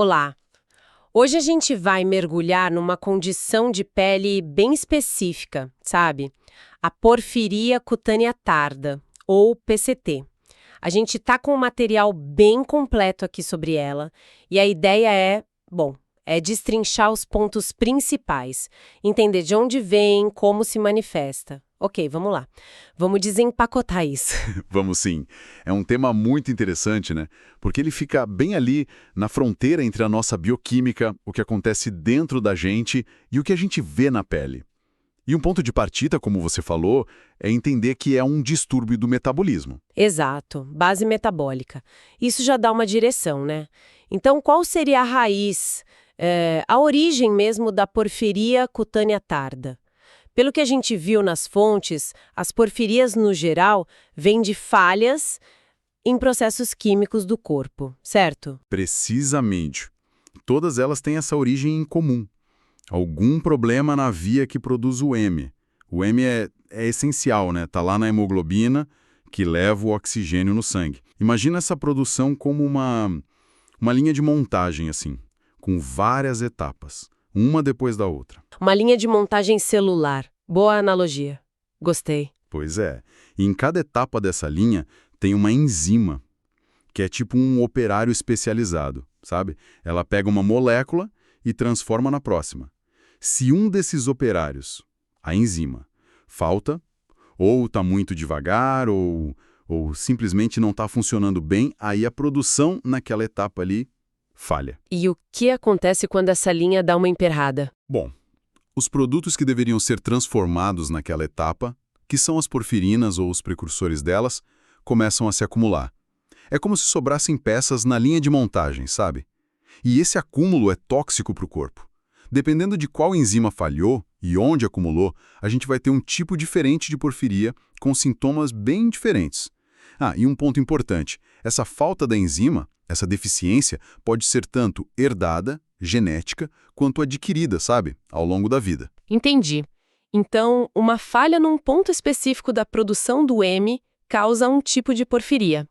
Olá! Hoje a gente vai mergulhar numa condição de pele bem específica, sabe? A porfiria cutânea tarda, ou PCT. A gente tá com um material bem completo aqui sobre ela, e a ideia é destrinchar os pontos principais, entender de onde vem, como se manifesta. Ok, vamos lá. Vamos desempacotar isso. Vamos sim. É um tema muito interessante, né? Porque ele fica bem ali na fronteira entre a nossa bioquímica, o que acontece dentro da gente e o que a gente vê na pele. E um ponto de partida, como você falou, é entender que é um distúrbio do metabolismo. Exato, base metabólica. Isso já dá uma direção, né? Então, qual seria a raiz, a origem mesmo da porfiria cutânea tarda? Pelo que a gente viu nas fontes, as porfirias, no geral, vêm de falhas em processos químicos do corpo, certo? Precisamente. Todas elas têm essa origem em comum. Algum problema na via que produz o M. O M é essencial, né? Tá lá na hemoglobina, que leva o oxigênio no sangue. Imagina essa produção como uma linha de montagem, assim, com várias etapas, uma depois da outra. Uma linha de montagem celular. Boa analogia. Gostei. Pois é. E em cada etapa dessa linha tem uma enzima, que é tipo um operário especializado, sabe? Ela pega uma molécula e transforma na próxima. Se um desses operários, a enzima, falta, ou está muito devagar, ou simplesmente não está funcionando bem, aí a produção naquela etapa ali falha. E o que acontece quando essa linha dá uma emperrada? Bom, os produtos que deveriam ser transformados naquela etapa, que são as porfirinas ou os precursores delas, começam a se acumular. É como se sobrassem peças na linha de montagem, sabe? E esse acúmulo é tóxico para o corpo. Dependendo de qual enzima falhou e onde acumulou, a gente vai ter um tipo diferente de porfiria com sintomas bem diferentes. E um ponto importante, essa falta da enzima, essa deficiência, pode ser tanto herdada, genética, quanto adquirida, sabe? Ao longo da vida. Entendi. Então, uma falha num ponto específico da produção do M causa um tipo de porfiria.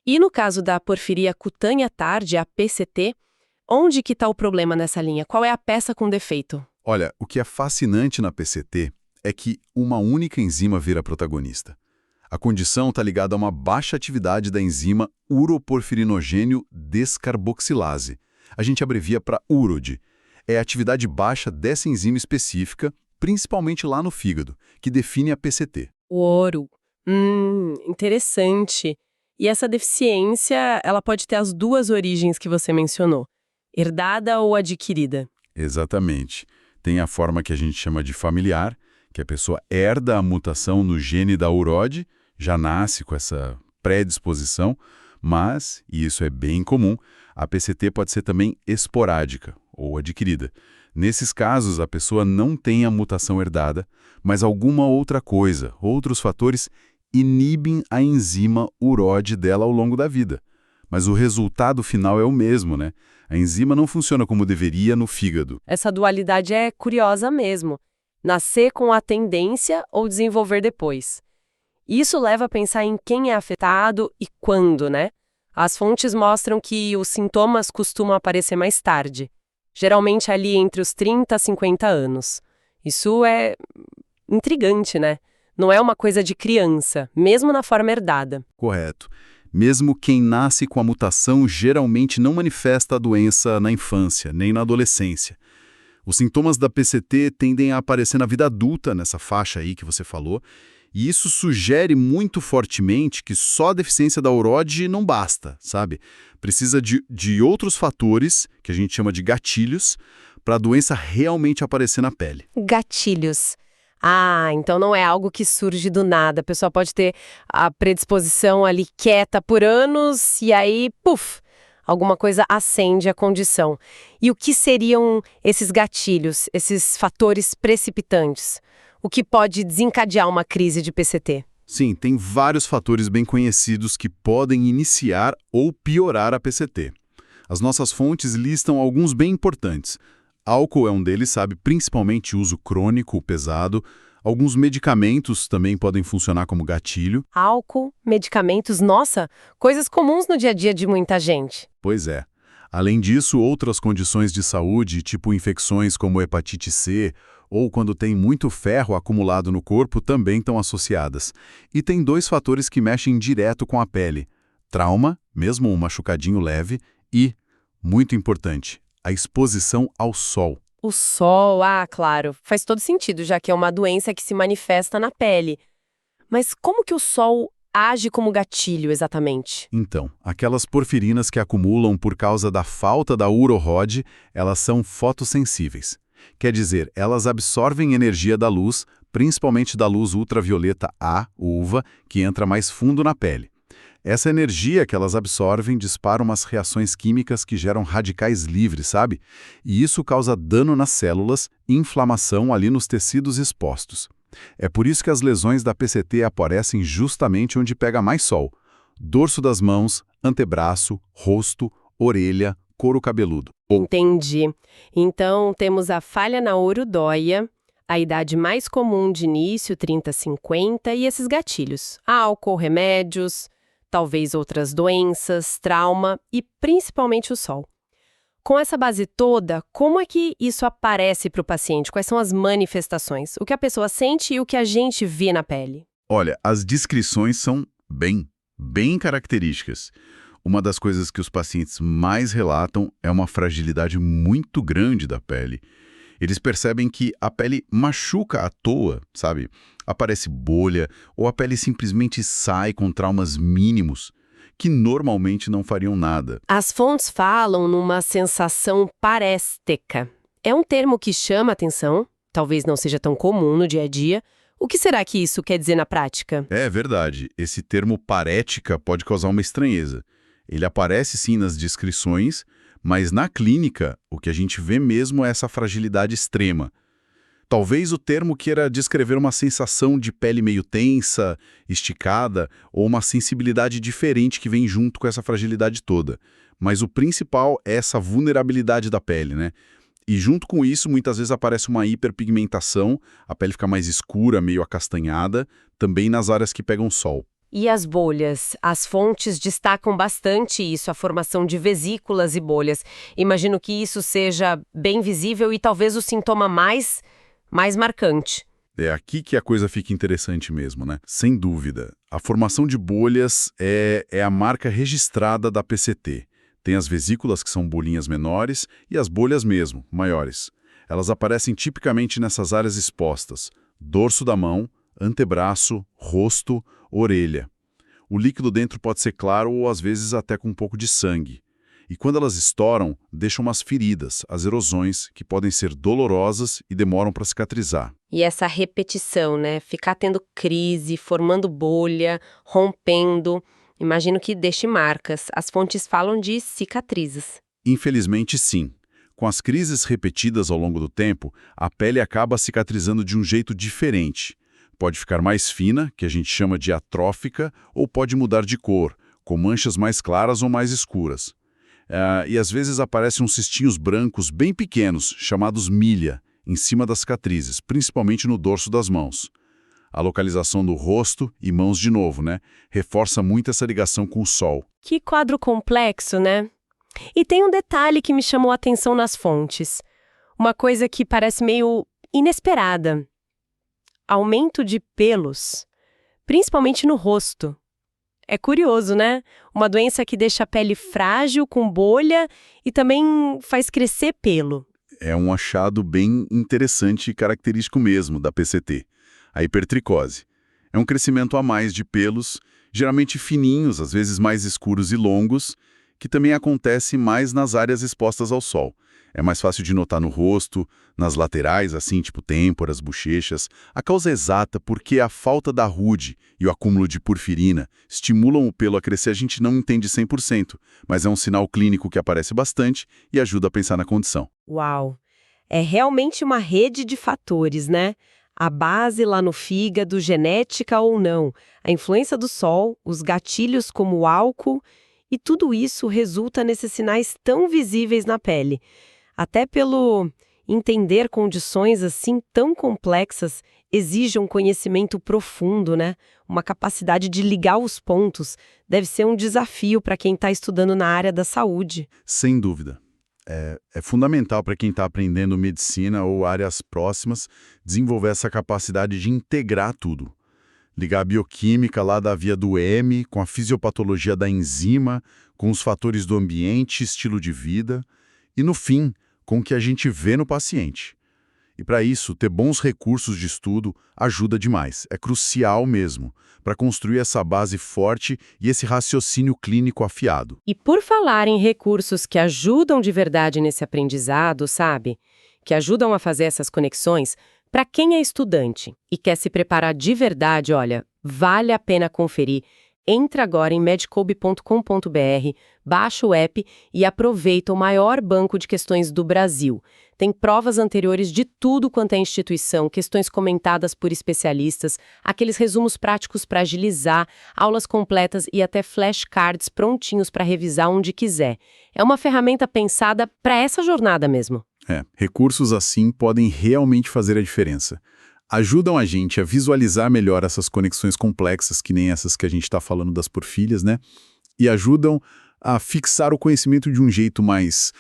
E no caso da porfiria cutânea tarde, a PCT, onde que está o problema nessa linha? Qual é a peça com defeito? Olha, o que é fascinante na PCT é que uma única enzima vira protagonista. A condição está ligada a uma baixa atividade da enzima uroporfirinogênio descarboxilase. A gente abrevia para UROD. É a atividade baixa dessa enzima específica, principalmente lá no fígado, que define a PCT. O ouro. Interessante. E essa deficiência, ela pode ter as duas origens que você mencionou, herdada ou adquirida? Exatamente. Tem a forma que a gente chama de familiar, que a pessoa herda a mutação no gene da UROD, já nasce com essa predisposição, mas, e isso é bem comum, a PCT pode ser também esporádica ou adquirida. Nesses casos, a pessoa não tem a mutação herdada, mas alguma outra coisa, outros fatores inibem a enzima UROD dela ao longo da vida. Mas o resultado final é o mesmo, né? A enzima não funciona como deveria no fígado. Essa dualidade é curiosa mesmo. Nascer com a tendência ou desenvolver depois. Isso leva a pensar em quem é afetado e quando, né? As fontes mostram que os sintomas costumam aparecer mais tarde, geralmente ali entre os 30 a 50 anos. Isso é intrigante, né? Não é uma coisa de criança, mesmo na forma herdada. Correto. Mesmo quem nasce com a mutação geralmente não manifesta a doença na infância, nem na adolescência. Os sintomas da PCT tendem a aparecer na vida adulta, nessa faixa aí que você falou, e isso sugere muito fortemente que só a deficiência da UROD não basta, sabe? Precisa de outros fatores, que a gente chama de gatilhos, para a doença realmente aparecer na pele. Gatilhos. Então não é algo que surge do nada. A pessoa pode ter a predisposição ali quieta por anos e aí, puf, alguma coisa acende a condição. E o que seriam esses gatilhos, esses fatores precipitantes? O que pode desencadear uma crise de PCT? Sim, tem vários fatores bem conhecidos que podem iniciar ou piorar a PCT. As nossas fontes listam alguns bem importantes. Álcool é um deles, sabe? Principalmente uso crônico, pesado. Alguns medicamentos também podem funcionar como gatilho. Álcool, medicamentos, nossa, coisas comuns no dia a dia de muita gente. Pois é. Além disso, outras condições de saúde, tipo infecções como hepatite C, ou quando tem muito ferro acumulado no corpo, também estão associadas. E tem dois fatores que mexem direto com a pele: trauma, mesmo um machucadinho leve, e, muito importante, a exposição ao sol. O sol, claro, faz todo sentido, já que é uma doença que se manifesta na pele. Mas como que o sol age como gatilho, exatamente? Então, aquelas porfirinas que acumulam por causa da falta da urorode, elas são fotossensíveis. Quer dizer, elas absorvem energia da luz, principalmente da luz ultravioleta A, UVA, que entra mais fundo na pele. Essa energia que elas absorvem dispara umas reações químicas que geram radicais livres, sabe? E isso causa dano nas células e inflamação ali nos tecidos expostos. É por isso que as lesões da PCT aparecem justamente onde pega mais sol: dorso das mãos, antebraço, rosto, orelha, couro cabeludo. Entendi. Então, temos a falha na oroidóia, a idade mais comum de início, 30, 50, e esses gatilhos: álcool, remédios, talvez outras doenças, trauma e principalmente o sol. Com essa base toda, como é que isso aparece para o paciente? Quais são as manifestações? O que a pessoa sente e o que a gente vê na pele? Olha, as descrições são bem características. Uma das coisas que os pacientes mais relatam é uma fragilidade muito grande da pele. Eles percebem que a pele machuca à toa, sabe? Aparece bolha ou a pele simplesmente sai com traumas mínimos, que normalmente não fariam nada. As fontes falam numa sensação parésteca. É um termo que chama atenção, talvez não seja tão comum no dia a dia. O que será que isso quer dizer na prática? É verdade, esse termo parética pode causar uma estranheza. Ele aparece sim nas descrições, mas na clínica o que a gente vê mesmo é essa fragilidade extrema. Talvez o termo queira descrever uma sensação de pele meio tensa, esticada, ou uma sensibilidade diferente que vem junto com essa fragilidade toda. Mas o principal é essa vulnerabilidade da pele, né? E junto com isso, muitas vezes aparece uma hiperpigmentação, a pele fica mais escura, meio acastanhada, também nas áreas que pegam sol. E as bolhas? As fontes destacam bastante isso, a formação de vesículas e bolhas. Imagino que isso seja bem visível e talvez o sintoma mais marcante. É aqui que a coisa fica interessante mesmo, né? Sem dúvida. A formação de bolhas é a marca registrada da PCT. Tem as vesículas, que são bolinhas menores, e as bolhas mesmo, maiores. Elas aparecem tipicamente nessas áreas expostas: dorso da mão, antebraço, rosto, orelha. O líquido dentro pode ser claro ou às vezes até com um pouco de sangue. E quando elas estouram, deixam umas feridas, as erosões, que podem ser dolorosas e demoram para cicatrizar. E essa repetição, né? Ficar tendo crise, formando bolha, rompendo. Imagino que deixe marcas. As fontes falam de cicatrizes. Infelizmente, sim. Com as crises repetidas ao longo do tempo, a pele acaba cicatrizando de um jeito diferente. Pode ficar mais fina, que a gente chama de atrófica, ou pode mudar de cor, com manchas mais claras ou mais escuras. E às vezes aparecem uns cistinhos brancos bem pequenos, chamados milha, em cima das cicatrizes, principalmente no dorso das mãos. A localização do rosto e mãos de novo, né? Reforça muito essa ligação com o sol. Que quadro complexo, né? E tem um detalhe que me chamou a atenção nas fontes. Uma coisa que parece meio inesperada. Aumento de pelos, principalmente no rosto. É curioso, né? Uma doença que deixa a pele frágil, com bolha e também faz crescer pelo. É um achado bem interessante e característico mesmo da PCT, a hipertricose. É um crescimento a mais de pelos, geralmente fininhos, às vezes mais escuros e longos, que também acontece mais nas áreas expostas ao sol. É mais fácil de notar no rosto, nas laterais, assim, tipo têmporas, bochechas. A causa exata porque a falta da rude e o acúmulo de porfirina estimulam o pelo a crescer, a gente não entende 100%, mas é um sinal clínico que aparece bastante e ajuda a pensar na condição. Uau! É realmente uma rede de fatores, né? A base lá no fígado, genética ou não, a influência do sol, os gatilhos como o álcool, e tudo isso resulta nesses sinais tão visíveis na pele. Até pelo entender condições assim tão complexas, exige um conhecimento profundo, né? Uma capacidade de ligar os pontos. Deve ser um desafio para quem está estudando na área da saúde. Sem dúvida. É fundamental para quem está aprendendo medicina ou áreas próximas desenvolver essa capacidade de integrar tudo. Ligar a bioquímica lá da via do M, com a fisiopatologia da enzima, com os fatores do ambiente, estilo de vida, e no fim, com o que a gente vê no paciente. E para isso, ter bons recursos de estudo ajuda demais. É crucial mesmo, para construir essa base forte e esse raciocínio clínico afiado. E por falar em recursos que ajudam de verdade nesse aprendizado, sabe? Que ajudam a fazer essas conexões, para quem é estudante e quer se preparar de verdade, olha, vale a pena conferir. Entra agora em medcob.com.br, baixa o app e aproveita o maior banco de questões do Brasil. Tem provas anteriores de tudo quanto é instituição, questões comentadas por especialistas, aqueles resumos práticos para agilizar, aulas completas e até flashcards prontinhos para revisar onde quiser. É uma ferramenta pensada para essa jornada mesmo. Recursos assim podem realmente fazer a diferença. Ajudam a gente a visualizar melhor essas conexões complexas, que nem essas que a gente está falando das porfírias, né? E ajudam a fixar o conhecimento de um jeito mais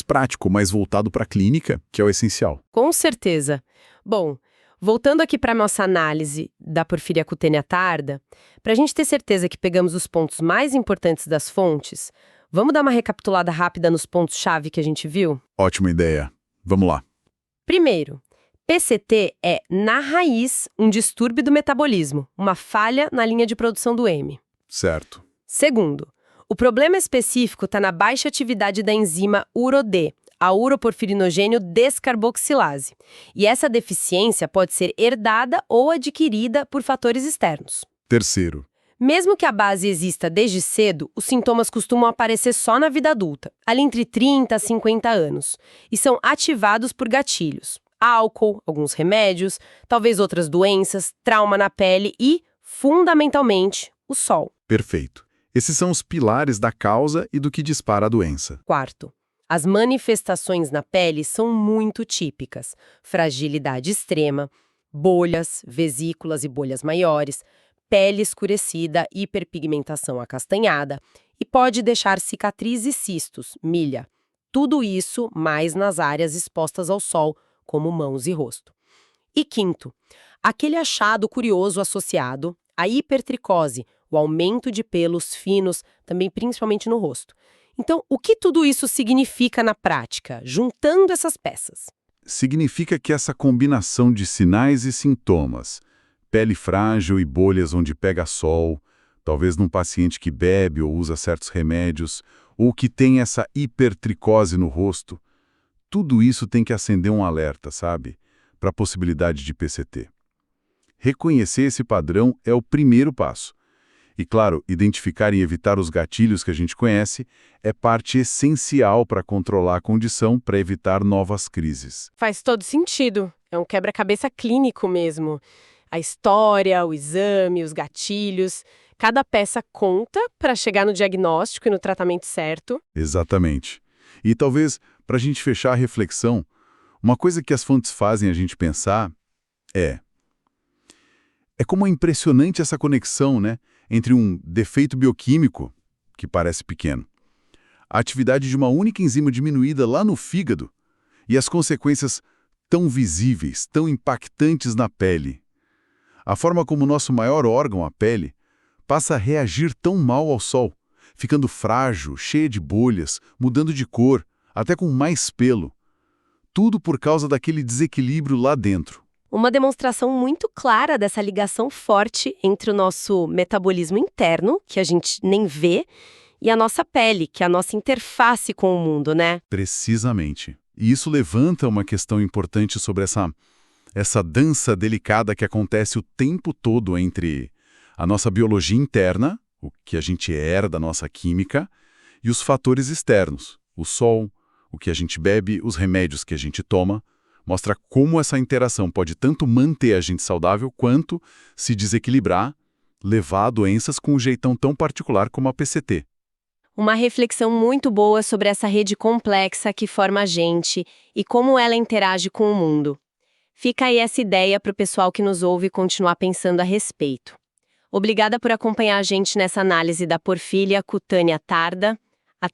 prático, mais voltado para a clínica, que é o essencial. Com certeza. Bom, voltando aqui para a nossa análise da porfíria cutânea tarda, para a gente ter certeza que pegamos os pontos mais importantes das fontes, vamos dar uma recapitulada rápida nos pontos-chave que a gente viu? Ótima ideia. Vamos lá. Primeiro, PCT é, na raiz, um distúrbio do metabolismo, uma falha na linha de produção do M. Certo. Segundo, o problema específico está na baixa atividade da enzima UroD, a uroporfirinogênio descarboxilase. E essa deficiência pode ser herdada ou adquirida por fatores externos. Terceiro. Mesmo que a base exista desde cedo, os sintomas costumam aparecer só na vida adulta, ali entre 30 a 50 anos, e são ativados por gatilhos. Álcool, alguns remédios, talvez outras doenças, trauma na pele e, fundamentalmente, o sol. Perfeito. Esses são os pilares da causa e do que dispara a doença. Quarto, as manifestações na pele são muito típicas. Fragilidade extrema, bolhas, vesículas e bolhas maiores, pele escurecida, hiperpigmentação acastanhada e pode deixar cicatrizes e cistos, milha. Tudo isso mais nas áreas expostas ao sol, como mãos e rosto. E quinto, aquele achado curioso associado à hipertricose, o aumento de pelos finos, também principalmente no rosto. Então, o que tudo isso significa na prática, juntando essas peças? Significa que essa combinação de sinais e sintomas, pele frágil e bolhas onde pega sol, talvez num paciente que bebe ou usa certos remédios, ou que tem essa hipertricose no rosto, tudo isso tem que acender um alerta, sabe? Para a possibilidade de PCT. Reconhecer esse padrão é o primeiro passo. E, claro, identificar e evitar os gatilhos que a gente conhece é parte essencial para controlar a condição para evitar novas crises. Faz todo sentido. É um quebra-cabeça clínico mesmo. A história, o exame, os gatilhos, cada peça conta para chegar no diagnóstico e no tratamento certo. Exatamente. E talvez, para a gente fechar a reflexão, uma coisa que as fontes fazem a gente pensar é como é impressionante essa conexão, né, entre um defeito bioquímico, que parece pequeno, a atividade de uma única enzima diminuída lá no fígado e as consequências tão visíveis, tão impactantes na pele. A forma como o nosso maior órgão, a pele, passa a reagir tão mal ao sol, ficando frágil, cheia de bolhas, mudando de cor, até com mais pelo. Tudo por causa daquele desequilíbrio lá dentro. Uma demonstração muito clara dessa ligação forte entre o nosso metabolismo interno, que a gente nem vê, e a nossa pele, que é a nossa interface com o mundo, né? Precisamente. E isso levanta uma questão importante sobre essa dança delicada que acontece o tempo todo entre a nossa biologia interna, o que a gente herda da nossa química, e os fatores externos, o sol, o que a gente bebe, os remédios que a gente toma, mostra como essa interação pode tanto manter a gente saudável quanto se desequilibrar, levar a doenças com um jeitão tão particular como a PCT. Uma reflexão muito boa sobre essa rede complexa que forma a gente e como ela interage com o mundo. Fica aí essa ideia para o pessoal que nos ouve continuar pensando a respeito. Obrigada por acompanhar a gente nessa análise da porfíria cutânea tarda.